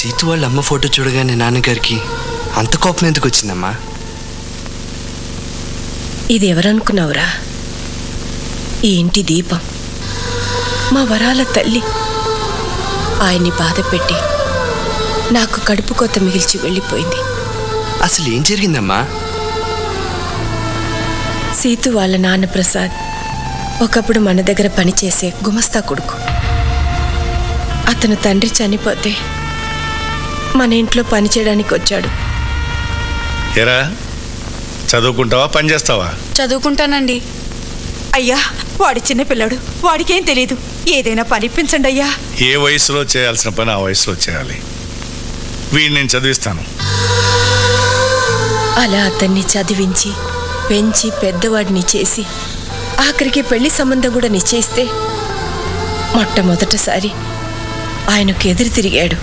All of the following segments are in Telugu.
సీతు వాళ్ళ అమ్మ ఫోటో చూడగానే నాన్నగారికి అంత కోపం ఎందుకు వచ్చిందమ్మా? ఇది ఎవరనుకున్నావురా? ఈ ఇంటి దీపం, మా వరాల తల్లి. ఆయన్ని బాధ పెట్టి నాకు కడుపు కొత్త మిగిల్చి వెళ్ళిపోయింది. అసలు ఏం జరిగిందమ్మా? సీతు వాళ్ళ నాన్న ప్రసాద్ ఒకప్పుడు మన దగ్గర పనిచేసే గుమస్తా కొడుకు. అతను తండ్రి చనిపోతే మన ఇంట్లో పనిచేయడానికి వచ్చాడు. ఎరా చదువుకుంటావా, పని చేస్తావా? చదువుకుంటానండి. అయ్యా, వాడి చిన్నపిల్లాడు, వాడికేం తెలీదు. ఏదైనా పనిపించండి అయ్యా. ఏ వయసులో చేయాల్సిన పని ఆ వయసులో చేయాలి. వీడిని నేను చదివిస్తాను. అలా అతన్ని చదివించి పెంచి పెద్దవాడిని చేసి ఆఖరికి పెళ్లి సంబంధం కూడా నిశ్చయిస్తే మొట్టమొదటిసారి ఆయనకు ఎదురు తిరిగాడు.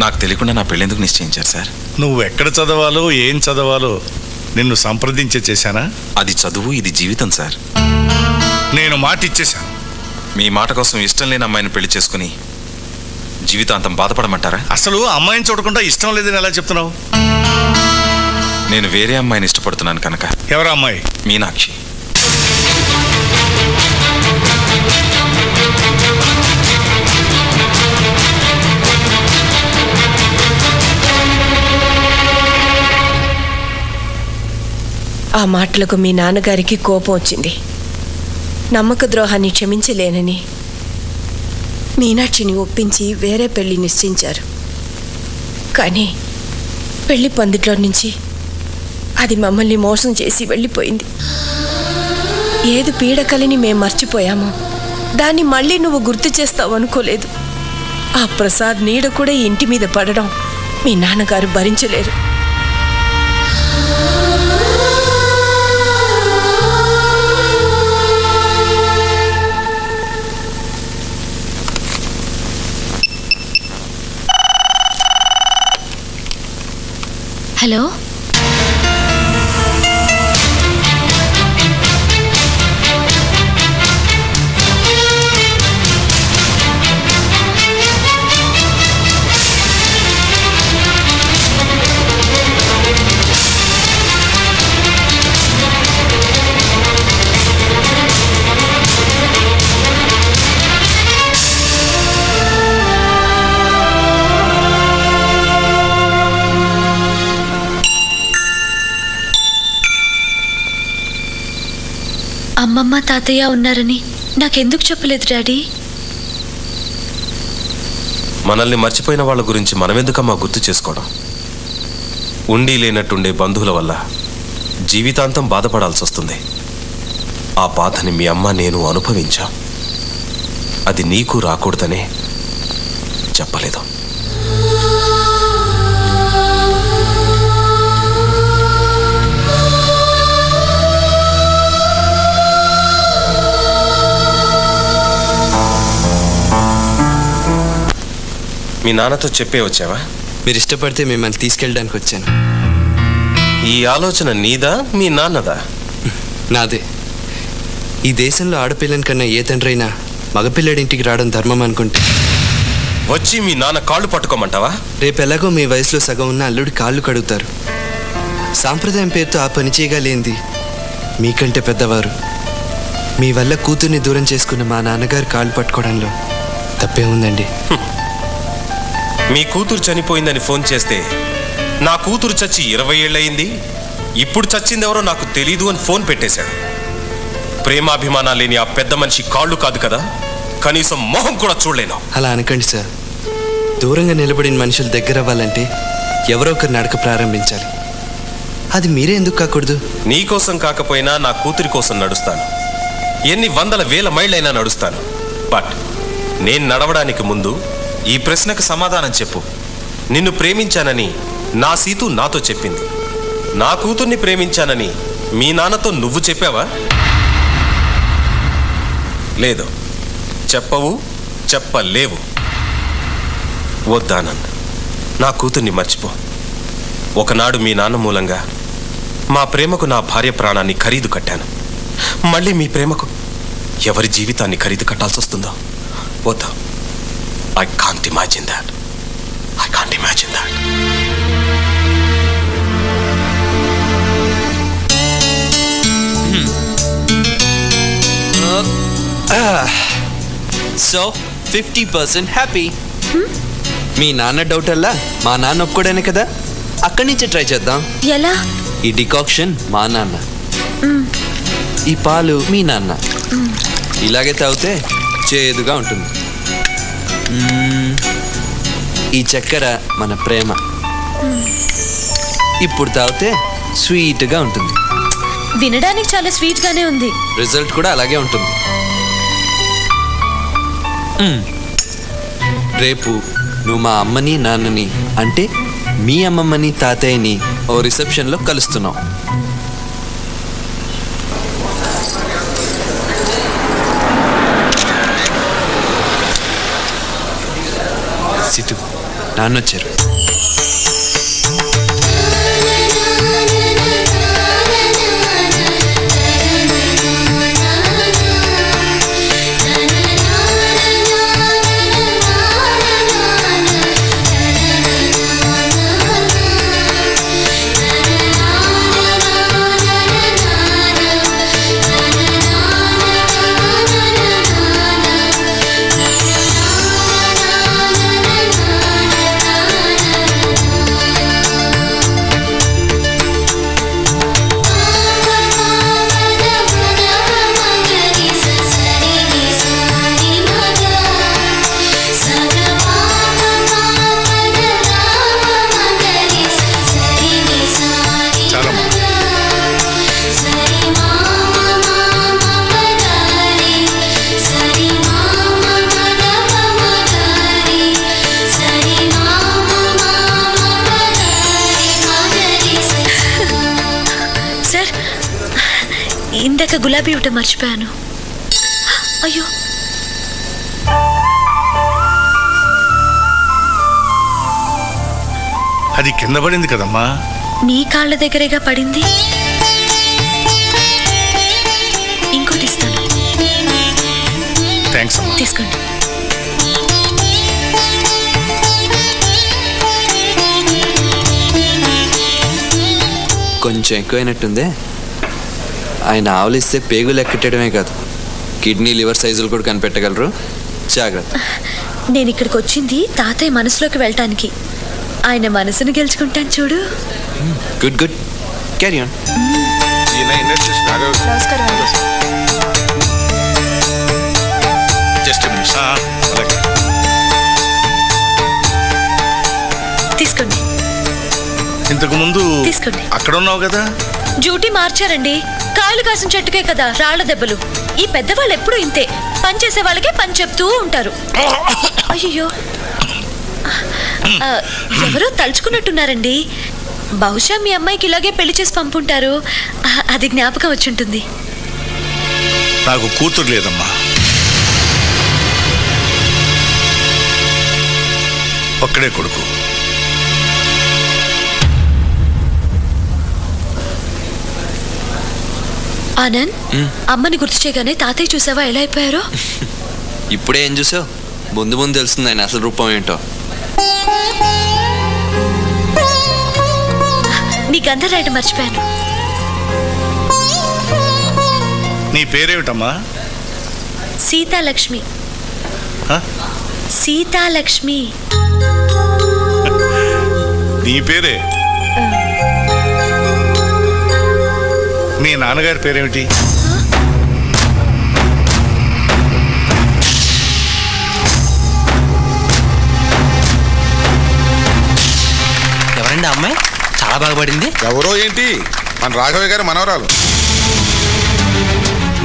నాకు తెలియకుండా నా పెళ్ళెందుకు నిశ్చయించారు సార్? నువ్వు ఎక్కడ చదవాలో ఏం చదవాలో నిన్ను సంప్రదించే చేశానా? అది చదువు, ఇది జీవితం సార్. నేను మాట ఇచ్చేశాను. మీ మాట కోసం ఇష్టం లేని అమ్మాయిని పెళ్లి చేసుకుని జీవితాంతం బాధపడమంటారా? అసలు అమ్మాయిని చూడకుండా ఇష్టం లేదని ఎలా చెప్తున్నావు? నేను వేరే అమ్మాయిని ఇష్టపడుతున్నాను కనుక. ఎవరా అమ్మాయి? మీనాక్షి. ఆ మాటలకు మీ నాన్నగారికి కోపం వచ్చింది. నమ్మక ద్రోహాన్ని క్షమించలేనని మీనాక్షిని ఒప్పించి వేరే పెళ్లి నిశ్చయించారు. కానీ పెళ్లి పందిట్లో నుంచి అది మమ్మల్ని మోసం చేసి వెళ్ళిపోయింది. ఏది పీడకలిని మేం మర్చిపోయామో దాన్ని మళ్ళీ నువ్వు గుర్తు చేస్తావు అనుకోలేదు. ఆ ప్రసాద్ నీడ కూడా ఈ ఇంటి మీద పడడం మీ నాన్నగారు భరించలేరు. హలో, అమ్మమ్మ తాతయ్య ఉన్నారని నాకెందుకు చెప్పలేదు డాడీ? మనల్ని మర్చిపోయిన వాళ్ళ గురించి మనమెందుకమ్మా గుర్తు చేసుకోవడం? ఉండి లేనట్టుండే బంధువుల వల్ల జీవితాంతం బాధపడాల్సి వస్తుంది. ఆ బాధని మీ అమ్మ నేను అనుభవించాం. అది నీకు రాకూడదనే చెప్పలేదు. మీ నాన్నతో చెప్పే వచ్చావా? మీరు ఇష్టపడితే మిమ్మల్ని తీసుకెళ్ళడానికి వచ్చాను. ఈ ఆలోచన నీదా మీ నాన్నదా? నాదే. ఈ దేశంలో ఆడపిల్లని కన్నా ఏ తండ్రైనా మగపిల్లడింటికి రావడం ధర్మం అనుకుంటే వచ్చి మీ నాన్న కాళ్ళు పట్టుకోమంటావా? రేపు ఎలాగో మీ వయసులో సగం ఉన్న అల్లుడి కాళ్ళు కడుగుతారు. సాంప్రదాయం పేరుతో ఆ పని చేయగలేంది మీకంటే పెద్దవారు. మీ వల్ల కూతుర్ని దూరం చేసుకున్న మా నాన్నగారు కాళ్ళు పట్టుకోవడంలో తప్పే ఉందండి. మీ కూతురు చనిపోయిందని ఫోన్ చేస్తే నా కూతురు చచ్చి 20 ఏళ్ళయింది, ఇప్పుడు చచ్చిందెవరో నాకు తెలీదు అని ఫోన్ పెట్టేశాడు. ప్రేమాభిమానాలు లేని ఆ పెద్ద మనిషి కాళ్ళు కాదు కదా, కనీసం మొహం కూడా చూడలేను. అలా అనకండి సార్. దూరంగా నిలబడిన మనుషులు దగ్గర అవ్వాలంటే ఎవరో ఒకరు నడక ప్రారంభించాలి. అది మీరే ఎందుకు కాకూడదు? నీకోసం కాకపోయినా నా కూతురి కోసం నడుస్తాను. ఎన్ని వందల వేల మైళ్ళైనా నడుస్తాను. బట్ నేను నడవడానికి ముందు ఈ ప్రశ్నకు సమాధానం చెప్పు. నిన్ను ప్రేమించానని నా సీతు నాతో చెప్పింది. నా కూతుర్ని ప్రేమించానని మీ నాన్నతో నువ్వు చెప్పావా? లేదు, చెప్పవు, చెప్పలేవు. వద్దానంద్, నా కూతుర్ని మర్చిపో. ఒకనాడు మీ నాన్న మూలంగా మా ప్రేమకు నా భార్య ప్రాణాన్ని ఖరీదు కట్టాను. మళ్ళీ మీ ప్రేమకు ఎవరి జీవితాన్ని ఖరీదు కట్టాల్సి వస్తుందో వద్దు. I can't imagine that. I can't imagine that. So 50% happy. మీ నాన్న డౌట్ అల్లా మా నాన్న ఒప్పుకోడానే కదా, అక్కడి నుంచే ట్రై చేద్దాం. ఎలా? ఈ డికాక్షన్ మా నాన్న, ఈ పాలు మీ నాన్న. ఇలాగే తాగితే చేదుగా ఉంటుంది. ఈ చక్కెర మన ప్రేమ. ఇప్పుడు తాగితే స్వీట్గా ఉంటుంది. వినడానికి చాలా స్వీట్ గానే ఉంది. రిజల్ట్ కూడా అలాగే ఉంటుంది. రేపు నువ్వు మా అమ్మని నాన్నని అంటే మీ అమ్మమ్మని తాతయ్యని ఓ రిసెప్షన్లో కలుస్తున్నావు. సిటు నాన్నొచ్చారు. ఇందాక గులాబీ ఇవ్వటం మర్చిపోయాను. అయ్యో, అది కింద పడింది కదమ్మా. నీ కాళ్ళ దగ్గరేగా పడింది. ఇంకోటి ఇస్తాను, థ్యాంక్స్ అమ్మా. తీసుకోండి. కొంచెం ఎక్కువైనట్టుందే. ఆయన ఆవలిస్తే పేగులు ఎక్కటమే కాదు, కిడ్నీ లివర్ సైజులు కూడా కనిపెట్టగలరు. జాగ్రత్త. నేను ఇక్కడికి వచ్చింది తాతయ్య మనసులోకి వెళ్ళటానికి. ఆయన మనసును గెలుచుకుంటాను చూడు. Good good, carry on. నమస్కారం అండి. జస్ట్ అలాగే. తీసుకోండి. ఇంతకు ముందు తీసుకోండి. అక్కడ ఉన్నావు కదా. డ్యూటీ మార్చారండి. కాయలు కాసిన చెట్టుకే కదా రాళ్ల దెబ్బలు. ఈ పెద్దవాళ్ళు ఎప్పుడూ ఇంతే, పని చేసే వాళ్ళకే పని చెప్తూ ఉంటారు. అయ్యో, ఎవరో తలుచుకున్నట్టున్నారండి. బహుశా మీ అమ్మాయికి ఇలాగే పెళ్లి చేసి పంపుంటారు. అది జ్ఞాపకం వచ్చుంటుంది. నాకు కూతురు లేదమ్మా, ఒక్కడే కొడుకు. ఆనంద్, అమ్మని గుర్తు చేయగానే తాతయ్య చూసావా ఎలా అయిపోయారో? ఇప్పుడే ఏం చూసావు? ముందు ముందు తెలుస్తుంది ఆయన అసలు రూపం ఏంటో. నీ గంధం రాయడం మర్చిపోయాను. నీ పేరేమిటమ్మా? సీతాలక్ష్మి. హ? సీతాలక్ష్మి. నీ పేరే? మీ నాన్నగారి పేరేమిటి? ఎవరండి అమ్మాయి? చాలా బాగా పడింది. ఎవరో ఏంటి, మన రాఘవయ్య గారి మనవరాలు.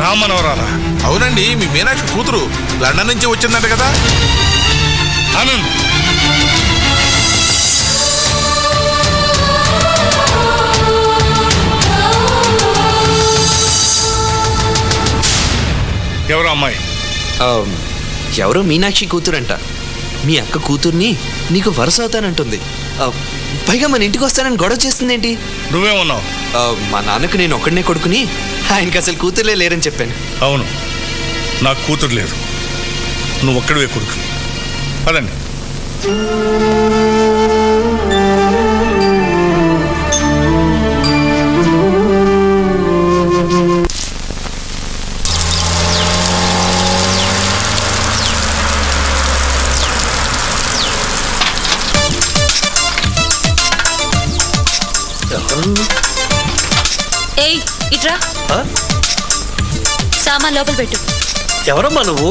నా మనవరాలా? అవునండి, మీ మీనాక్షి కూతురు లండన్ నుంచి వచ్చిందంట కదా. ఆనంద్, ఎవరు అమ్మాయి? ఎవరో మీనాక్షి కూతురంట. మీ అక్క కూతుర్ని నీకు వరుస అవుతానంటుంది. పైగా మన ఇంటికి వస్తానని గొడవ చేస్తుంది ఏంటి? నువ్వేమన్నావు? మా నాన్నకు నేను ఒక్కడనే కొడుకుని, ఆయనకి అసలు కూతుర్లే లేరని చెప్పాను. అవును, నాకు కూతురు లేదు. నువ్వు ఒక్కడివే కొడుకు. పదండి. ఏయ్ ఇట్రా, సామాన్ లోపల పెట్టు. ఎవరమ్మా నువ్వు?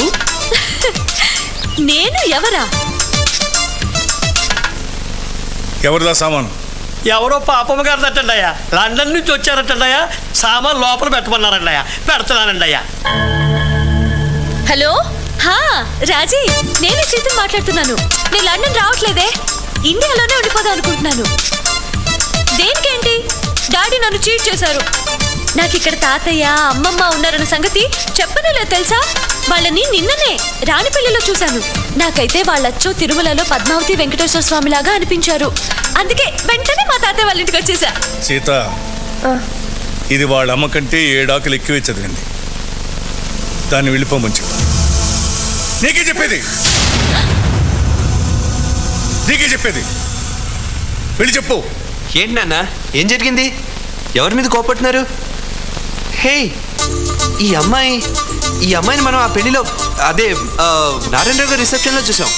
నేను ఎవరా? ఎవరిదా సామాను? ఎవరో పాపమ్మ గారు తట్టండియా, లండన్ నుంచి వచ్చారటండియా, సామాన్ లోపల పెట్టమన్నారండియా, పెడుతున్నానండియా. హలో, హా రాజీ, నేనే సీతను మాట్లాడుతున్నాను. నేను లండన్ రావట్లేదే, ఇండియాలోనే ఉండిపోదాం అనుకుంటున్నాను. దేనికేంటి? డాడీ నన్ను చీట్ చేశారు. నాకు ఇక్కడ తాతయ్య అమ్మమ్మ ఉన్నారన్న సంగతి చెప్పనే లేదు తెలుసా. వాళ్ళని నిన్ననే రాణిపల్లిలో చూశాను. నాకైతే వాళ్ళొచ్చో తిరుమలలో పద్మావతి వెంకటేశ్వర స్వామి లాగా అనిపించారు. అందుకే వెంటనే మా తాతయ్య వాళ్ళ ఇంటికి వచ్చేసా. సీత, ఇది వాళ్ళ అమ్మ కంటే 7 ఆకులు ఎక్కువే చదివింది. దాన్ని వెళ్ళిపోమని చెప్పు. నీకే చెప్పేది, వెళ్ళి చెప్పు. ఏంటి నాన్న, ఏం జరిగింది? ఎవరి మీద కోపడుతున్నారు? హే, ఈ అమ్మాయిని మనం ఆ పెళ్లిలో, అదే నారాయణరావు గారి రిసెప్షన్లో చూసాం.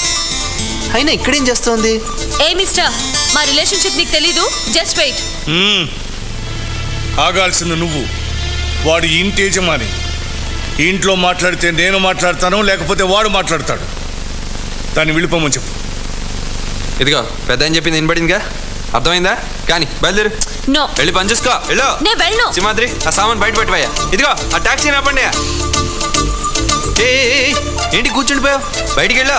అయినా ఇక్కడేం చేస్తోంది? ఏ మిస్టర్, మా రిలేషన్షిప్ నీకు తెలీదు. Just wait. ఆగాల్సింది నువ్వు. వాడు ఇంటి యజమాని. ఇంట్లో మాట్లాడితే నేను మాట్లాడతాను, లేకపోతే వాడు మాట్లాడతాడు. దాన్ని వెళ్ళిపోమని చెప్పు. ఇదిగో పెద్ద అని చెప్పింది వినబడిందిగా, అర్థమైందా? కానీ బయలుదేరు. నో, వెళ్ళి పని చూసుకో. వెళ్ళు. నేను వెళ్ళను. సింహాద్రి, ఆ సామాన్ బయట పెట్టవయ్యా. ఇదిగో ఆ టాక్సీ ఆపండి. ఏంటి కూర్చుండిపోయావు? బయటికి వెళ్ళా.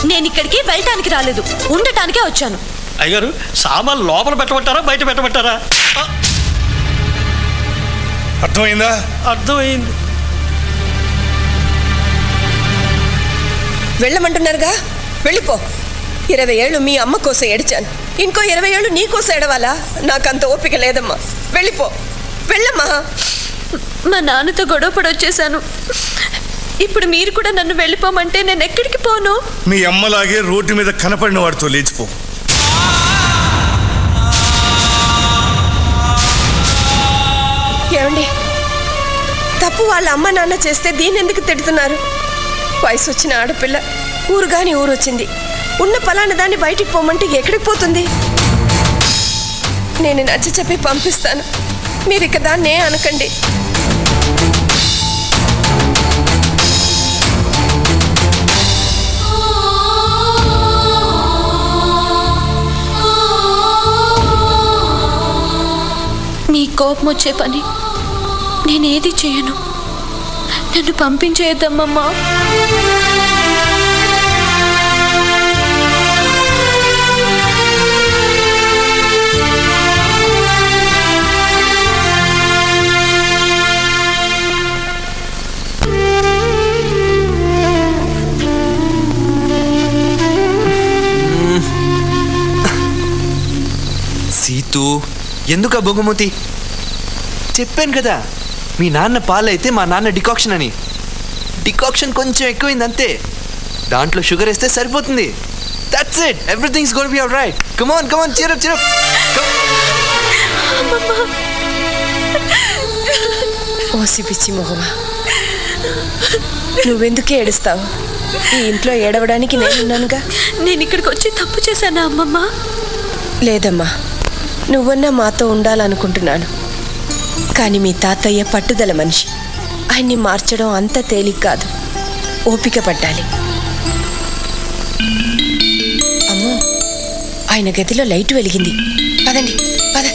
నేను ఇక్కడికి వెళ్ళటానికి రాలేదు, ఉండటానికే వచ్చాను. అయ్యారు, సామాన్ లోపల పెట్టమంటారా బయట పెట్టమంటారా? అర్థమైందా? అర్థమైంది. వెళ్ళమంటున్నారుగా, వెళ్ళిపో. 20 ఏళ్ళు మీ అమ్మ కోసం ఏడిచాను, ఇంకో 20 ఏళ్ళు నీ కోసం ఏడవాలా? నాకంత ఓపిక లేదమ్మా. వెళ్ళిపో, వెళ్ళమ్మా. మా నాన్నతో గొడవ పడొచ్చేసాను. ఇప్పుడు మీరు కూడా నన్ను వెళ్ళిపోమంటే నేను ఎక్కడికి పోను? మీ అమ్మలాగే రోడ్డు మీద కనపడిన వాడితో లేచిపో. ఏమండి, తప్పు వాళ్ళ అమ్మ నాన్న చేస్తే దీన్ని ఎందుకు తిడుతున్నారు? వయసు వచ్చిన ఆడపిల్ల, ఊరుగాని ఊరొచ్చింది. ఉన్న పలానా దాన్ని బయటికి పోమంటే ఎక్కడికి పోతుంది? నేను నచ్చ చెప్పి పంపిస్తాను, మీరు ఇక దాన్నే అనకండి. మీ కోపం వచ్చే పని నేనేది చేయను. నన్ను పంపించేద్దామమ్మా. సీతు, ఎందుకు బొగుమూతి? చెప్పాను కదా, మీ నాన్న పాలైతే మా నాన్న డికాక్షన్ అని. డికాక్షన్ కొంచెం ఎక్కువైంది అంతే, దాంట్లో షుగర్ వేస్తే సరిపోతుంది. That's it, everything's gonna B alright. Come on, come on, cheer up, cheer up. OC పిచ్చి మొహమా, నువ్వెందుకు ఏడుస్తావు? ఈ ఇంట్లో ఏడవడానికి నేనున్నానుగా. నేను ఇక్కడికి వచ్చి తప్పు చేశానా అమ్మమ్మ? లేదమ్మా, నువ్వన్నా మాతో ఉండాలనుకుంటున్నాను. కానీ మీ తాతయ్య పట్టుదల మనిషి, ఆయన్ని మార్చడం అంత తేలిక కాదు. ఓపిక పట్టాలి. అమ్మో, ఆయన గదిలో లైట్ వెలిగింది. పదండి, పద.